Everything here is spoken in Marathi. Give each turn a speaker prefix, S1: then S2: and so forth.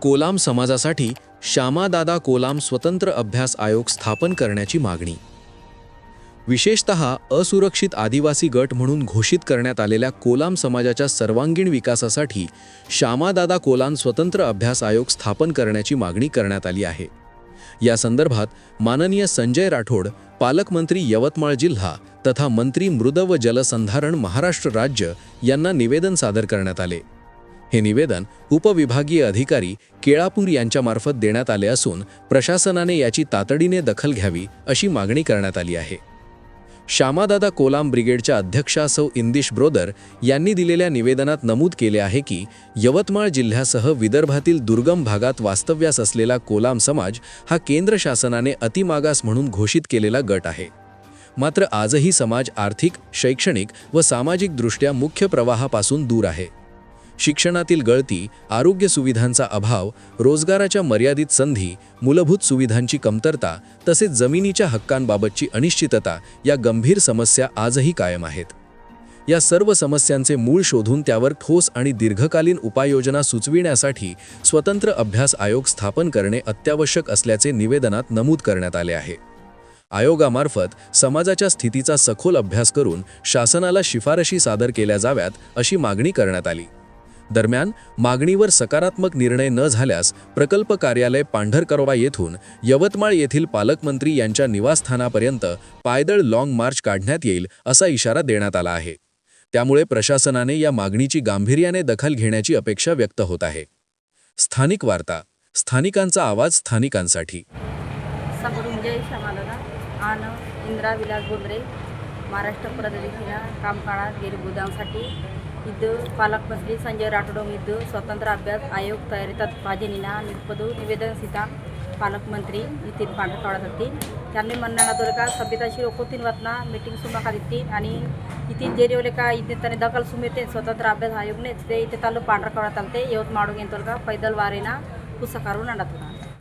S1: कोलाम समाजासाठी श्यामादादा कोलाम स्वतंत्र अभ्यास आयोग स्थापन करण्याची मागणी। विशेषतः असुरक्षित आदिवासी गट म्हणून घोषित करण्यात आलेल्या कोलाम समाजाच्या सर्वांगीण विकासासाठी श्यामादादा कोलाम स्वतंत्र अभ्यास आयोग स्थापन करण्याची मागणी करण्यात आली आहे। या संदर्भात माननीय संजय राठोड, पालकमंत्री यवतमाळ जिल्हा तथा मंत्री मृद व जलसंधारण महाराष्ट्र राज्य यांना निवेदन सादर करण्यात आले। हे निवेदन उपविभागीय अधिकारी केळापूर यांच्यामार्फत देण्यात आले असून प्रशासनाने याची तातडीने दखल घ्यावी अशी मागणी करण्यात आली आहे। श्यामादादा कोलाम ब्रिगेडच्या अध्यक्षा सौ इंदिश ब्रोदर यांनी दिलेल्या निवेदनात नमूद केले आहे की यवतमाळ जिल्ह्यासह विदर्भातील दुर्गम भागात वास्तव्यास असलेला कोलाम समाज हा केंद्र शासनाने अतिमागास म्हणून घोषित केलेला गट आहे। मात्र आजही समाज आर्थिक, शैक्षणिक व सामाजिकदृष्ट्या मुख्य प्रवाहापासून दूर आहे। शिक्षणातील गळती, आरोग्य सुविधांचा अभाव, रोजगाराच्या मर्यादित संधी, मूलभूत सुविधांची कमतरता तसेच जमिनीच्या हक्कांबाबतची अनिश्चितता या गंभीर समस्या आजही कायम आहेत। या सर्व समस्यांचे मूळ शोधून त्यावर ठोस आणि दीर्घकालीन उपाययोजना सुचविण्यासाठी स्वतंत्र अभ्यास आयोग स्थापन करणे अत्यावश्यक असल्याचे निवेदनात नमूद करण्यात आले आहे। आयोगामार्फत समाजाच्या स्थितीचा सखोल अभ्यास करून शासनाला शिफारशी सादर केल्या जाव्यात अशी मागणी करण्यात आली। दरम्यान मागणीवर सकारात्मक निर्णय न झाल्यास प्रकल्प कार्यालय पांढरकरवा येथून यवतमाळ येथील पालकमंत्री यांच्या निवासस्थानापर्यंत पायदळ लाँग मार्च काढण्यात येईल असा इशारा देण्यात आला आहे। त्यामुळे प्रशासनाने या मागणीची गांभीर्याने दखल घेण्याची अपेक्षा व्यक्त होत आहे। स्थानिक वार्ता, स्थानिकांचा आवाज स्थानिकांसाठी।
S2: संजय श्यामादादा आणि इंद्रा विलास बोंद्रे महाराष्ट्र प्रदेशाला काम काळात गेली गोदामसाठी इथं पालकमंत्री संजय राठोड इथं स्वतंत्र अभ्यास आयोग तयारीतात भाजनीना निपदू निवेदन सीता पालकमंत्री इथे पांढरकवाडासाठी त्यांनी म्हणणार दोन का सभ्यताशी ओकोतीन वातना मीटिंग सुमाका दिती आणि इथे जेरेवले का इथे त्याने दखल सुमेते स्वतंत्र अभ्यास आयोगने ते इथे तालु पांढरकवाडा तालते यवतमाळ गेंतोल का पैदल वारेना पुस्तकारून आणत होता।